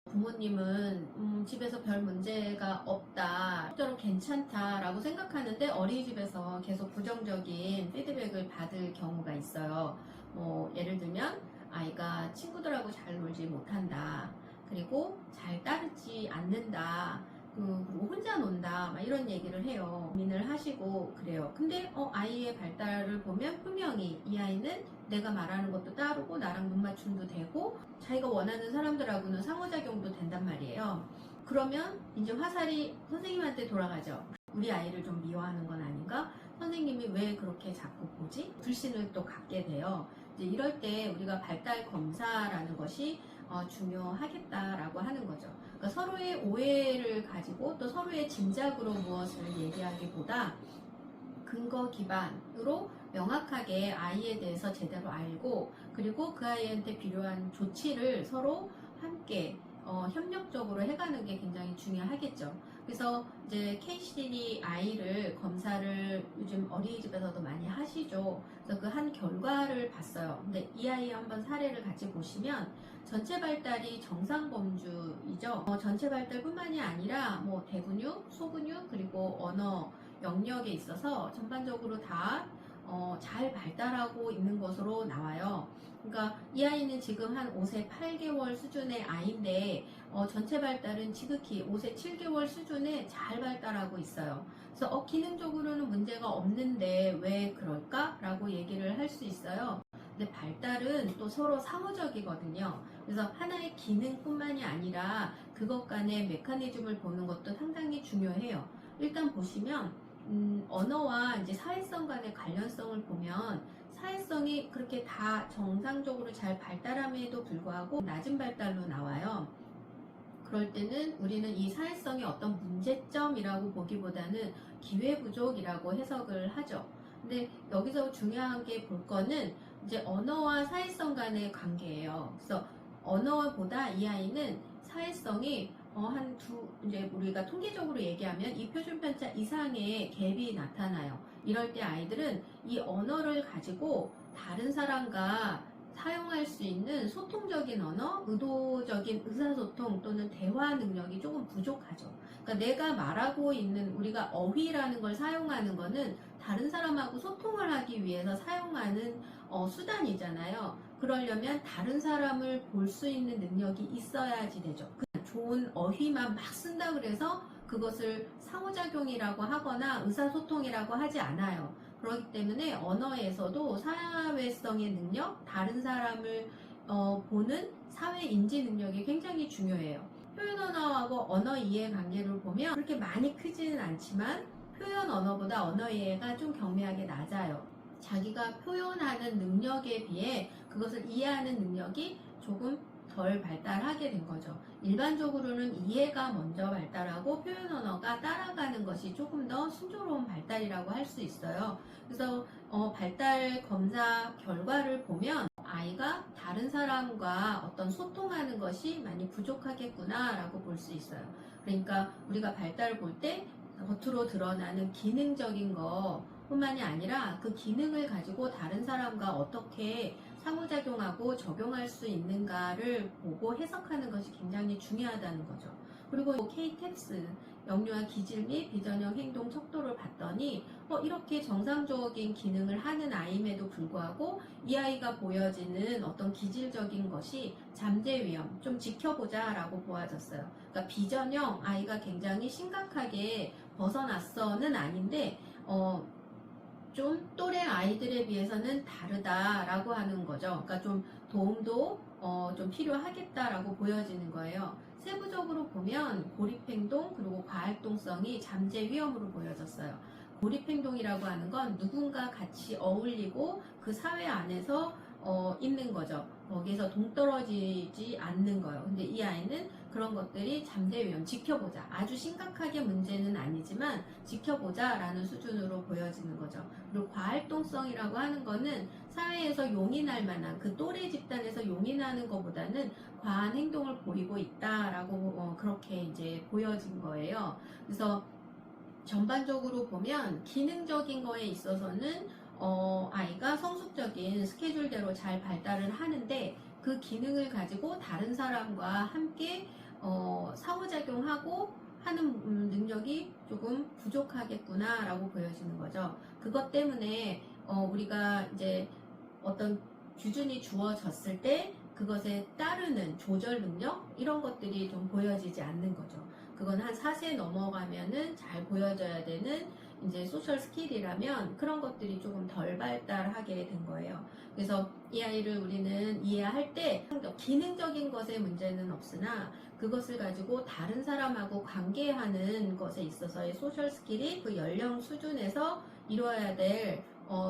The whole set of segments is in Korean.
부모님은 집에서 별 문제가 없다, 적절히 괜찮다라고 생각하는데 어린이집에서 계속 부정적인 피드백을 받을 경우가 있어요. 예를 들면 아이가 친구들하고 잘 놀지 못한다, 그리고 잘 따르지 않는다, 그리고 혼자 논다, 막 이런 얘기를 해요. 고민을 하시고 그래요. 근데 아이의 발달을 보면 분명히 이 아이는 내가 말하는 것도 따르고 나랑 눈 맞춤도 되고 자기가 원하는 사람들하고는 상호작용도 된단 말이에요. 그러면 이제 화살이 선생님한테 돌아가죠. 우리 아이를 좀 미워하는 건 아닌가? 선생님이 왜 그렇게 자꾸 보지? 불신을 또 갖게 돼요. 이제 이럴 때 우리가 발달 검사라는 것이 중요하겠다라고 하는 거죠. 그러니까 서로의 오해를 가지고 또 서로의 짐작으로 무엇을 얘기하기보다 근거 기반으로 명확하게 아이에 대해서 제대로 알고, 그리고 그 아이한테 필요한 조치를 서로 함께 협력적으로 해가는 게 굉장히 중요하겠죠. 그래서 이제 KCD-I를 검사를 요즘 어린이집에서도 많이 하시죠. 그래서 그 한 결과를 봤어요. 근데 이 아이 한번 사례를 같이 보시면 전체 발달이 정상 범주이죠. 전체 발달뿐만이 아니라 대근육, 소근육, 그리고 언어 영역에 있어서 전반적으로 다 잘 발달하고 있는 것으로 나와요. 그러니까 이 아이는 지금 한 5세 8개월 수준의 아이인데 전체 발달은 지극히 5세 7개월 수준에 잘 발달하고 있어요. 그래서 기능적으로는 문제가 없는데 왜 그럴까? 라고 얘기를 할 수 있어요. 근데 발달은 또 서로 상호적이거든요. 그래서 하나의 기능뿐만이 아니라 그것 간의 메커니즘을 보는 것도 상당히 중요해요. 일단 보시면 언어와 이제 사회성 간의 관련성을 보면 사회성이 그렇게 다 정상적으로 잘 발달함에도 불구하고 낮은 발달로 나와요. 그럴 때는 우리는 이 사회성의 어떤 문제점이라고 보기보다는 기회 부족이라고 해석을 하죠. 근데 여기서 중요한 게 볼 거는 이제 언어와 사회성 간의 관계예요. 그래서 언어보다 이 아이는 사회성이 이제 우리가 통계적으로 얘기하면 이 표준 편차 이상의 갭이 나타나요. 이럴 때 아이들은 이 언어를 가지고 다른 사람과 사용할 수 있는 소통적인 언어, 의도적인 의사소통 또는 대화 능력이 조금 부족하죠. 그러니까 내가 말하고 있는, 우리가 어휘라는 걸 사용하는 거는 다른 사람하고 소통을 하기 위해서 사용하는 수단이잖아요. 그러려면 다른 사람을 볼 수 있는 능력이 있어야지 되죠. 좋은 어휘만 막 쓴다 그래서 그것을 상호작용이라고 하거나 의사소통이라고 하지 않아요. 그렇기 때문에 언어에서도 사회성의 능력, 다른 사람을 보는 사회 인지 능력이 굉장히 중요해요. 표현 언어하고 언어 이해 관계를 보면 그렇게 많이 크지는 않지만 표현 언어보다 언어 이해가 좀 경미하게 낮아요. 자기가 표현하는 능력에 비해 그것을 이해하는 능력이 조금 덜 발달하게 된 거죠. 일반적으로는 이해가 먼저 발달하고 표현 언어가 따라가는 것이 조금 더 순조로운 발달이라고 할 수 있어요. 그래서 발달 검사 결과를 보면 아이가 다른 사람과 어떤 소통하는 것이 많이 부족하겠구나 라고 볼 수 있어요. 그러니까 우리가 발달을 볼 때 겉으로 드러나는 기능적인 거 뿐만이 아니라 그 기능을 가지고 다른 사람과 어떻게 상호작용하고 적용할 수 있는가를 보고 해석하는 것이 굉장히 중요하다는 거죠. 그리고 K-TEPS, 역류와 기질 및 비전형 행동 척도를 봤더니 이렇게 정상적인 기능을 하는 아이임에도 불구하고 이 아이가 보여지는 어떤 기질적인 것이 잠재 위험, 좀 지켜보자 라고 보아졌어요. 그러니까 비전형 아이가 굉장히 심각하게 벗어났어는 아닌데 좀 또래 아이들에 비해서는 다르다라고 하는 거죠. 그러니까 좀 도움도 좀 필요하겠다라고 보여지는 거예요. 세부적으로 보면 고립행동 그리고 과활동성이 잠재 위험으로 보여졌어요. 고립행동이라고 하는 건 누군가 같이 어울리고 그 사회 안에서 있는 거죠. 거기에서 동떨어지지 않는 거예요. 근데 이 아이는 그런 것들이 잠재 위험, 지켜보자. 아주 심각하게 문제는 아니지만 지켜보자 라는 수준으로 보여지는 거죠. 그리고 과활동성이라고 하는 거는 사회에서 용인할 만한, 그 또래 집단에서 용인하는 것보다는 과한 행동을 보이고 있다라고 그렇게 이제 보여진 거예요. 그래서 전반적으로 보면 기능적인 거에 있어서는 아이가 성숙적인 스케줄대로 잘 발달을 하는데, 그 기능을 가지고 다른 사람과 함께 상호작용하고 하는 능력이 조금 부족하겠구나 라고 보여지는 거죠. 그것 때문에 우리가 이제 어떤 기준이 주어졌을 때 그것에 따르는 조절 능력, 이런 것들이 좀 보여지지 않는 거죠. 그건 한 4세 넘어가면은 잘 보여져야 되는 이제 소셜 스킬이라면 그런 것들이 조금 덜 발달하게 된 거예요. 그래서 이 아이를 우리는 이해할 때 기능적인 것에 문제는 없으나 그것을 가지고 다른 사람하고 관계하는 것에 있어서의 소셜 스킬이 그 연령 수준에서 이루어야 될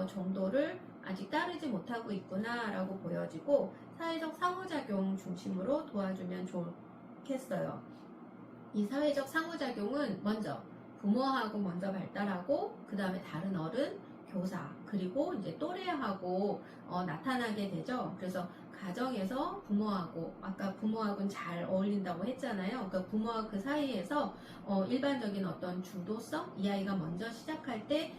정도를 아직 따르지 못하고 있구나 라고 보여지고, 사회적 상호작용 중심으로 도와주면 좋겠어요. 이 사회적 상호작용은 먼저 부모하고 먼저 발달하고, 그 다음에 다른 어른, 교사, 그리고 이제 또래하고 나타나게 되죠. 그래서 가정에서 부모하고, 아까 부모하고는 잘 어울린다고 했잖아요. 그러니까 부모와 그 사이에서 일반적인 어떤 주도성, 이 아이가 먼저 시작할 때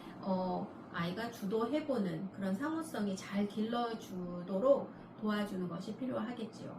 아이가 주도해보는 그런 상호성이 잘 길러주도록 도와주는 것이 필요하겠지요.